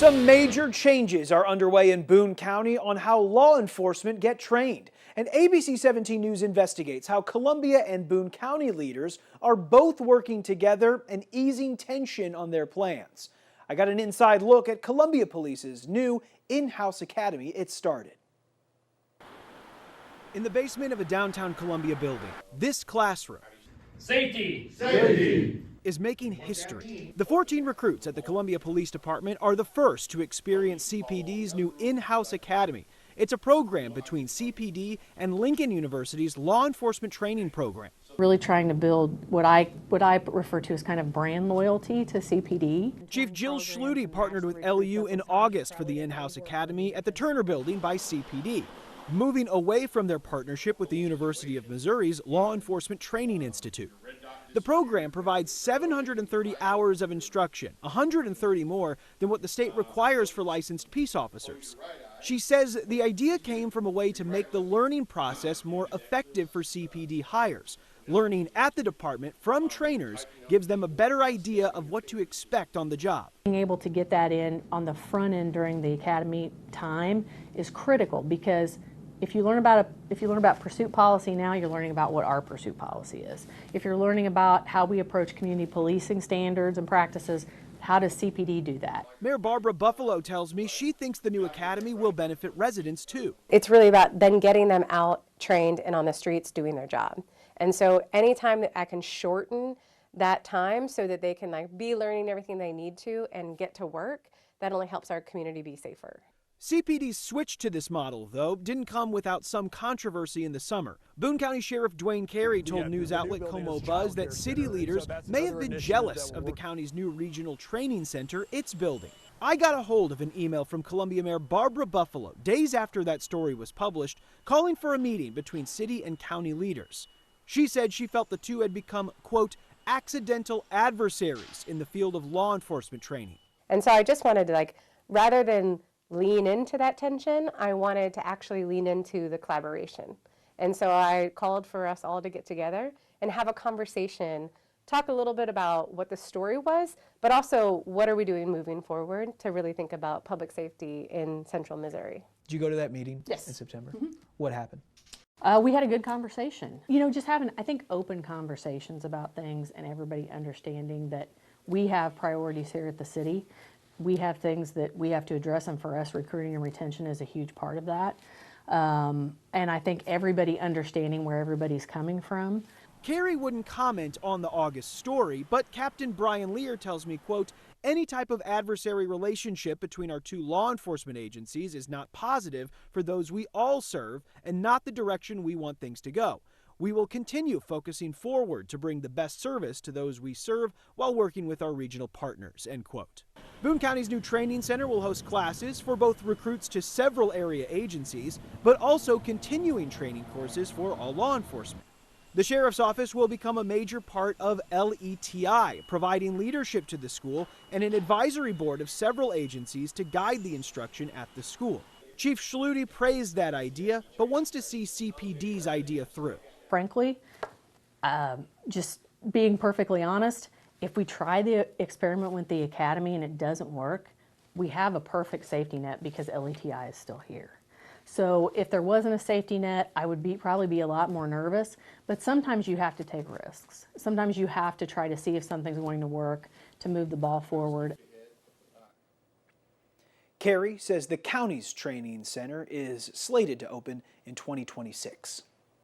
Some major changes are underway in Boone County on how law enforcement get trained. And ABC 17 News investigates how Columbia and Boone County leaders are both working together and easing tension on their plans. I got an inside look at Columbia Police's new in-house academy it started. In the basement of a downtown Columbia building, this classroom is making history. The 14 recruits at the Columbia Police Department are the first to experience CPD's new in-house academy. It's a program between CPD and Lincoln University's law enforcement training program. Really trying to build what I refer to as kind of brand loyalty to CPD. Chief Jill Schluty partnered with LU in August for the in-house academy at the Turner Building by CPD, moving away from their partnership with the University of Missouri's Law Enforcement Training Institute. The program provides 730 hours of instruction, 130 more than what the state requires for licensed peace officers. She says the idea came from a way to make the learning process more effective for CPD hires. Learning at the department from trainers gives them a better idea of what to expect on the job. Being able to get that in on the front end during the academy time is critical, because if you learn about pursuit policy now, you're learning about what our pursuit policy is. If you're learning about how we approach community policing standards and practices, how does CPD do that? Mayor Barbara Buffalo tells me she thinks the new academy will benefit residents too. It's really about then getting them out, trained, and on the streets doing their job. And so anytime that I can shorten that time so that they can be learning everything they need to and get to work, that only helps our community be safer. CPD's switch to this model, though, didn't come without some controversy in the summer. Boone County Sheriff Dwayne Carey told news outlet Como Buzz that city leaders may have been jealous of the county's new regional training center it's building. I got a hold of an email from Columbia Mayor Barbara Buffalo days after that story was published, calling for a meeting between city and county leaders. She said she felt the two had become, quote, accidental adversaries in the field of law enforcement training. And so I just wanted to, rather than lean into that tension, I wanted to actually lean into the collaboration. And so I called for us all to get together and have a conversation, talk a little bit about what the story was, but also what are we doing moving forward to really think about public safety in central Missouri. Did you go to that meeting Yes. in September? Mm-hmm. What happened? We had a good conversation. Just having, I think, open conversations about things and everybody understanding that we have priorities here at the city. We have things that we have to address, and for us, recruiting and retention is a huge part of that. And I think everybody understanding where everybody's coming from. Carey wouldn't comment on the August story, but Captain Brian Lear tells me, quote, any type of adversary relationship between our two law enforcement agencies is not positive for those we all serve and not the direction we want things to go. We will continue focusing forward to bring the best service to those we serve while working with our regional partners, end quote. Boone County's new training center will host classes for both recruits to several area agencies, but also continuing training courses for all law enforcement. The sheriff's office will become a major part of LETI, providing leadership to the school and an advisory board of several agencies to guide the instruction at the school. Chief Schluty praised that idea, but wants to see CPD's idea through. Frankly, just being perfectly honest, if we try the experiment with the academy and it doesn't work, we have a perfect safety net because LETI is still here. So if there wasn't a safety net, I would probably be a lot more nervous, but sometimes you have to take risks. Sometimes you have to try to see if something's going to work to move the ball forward. Carey says the county's training center is slated to open in 2026.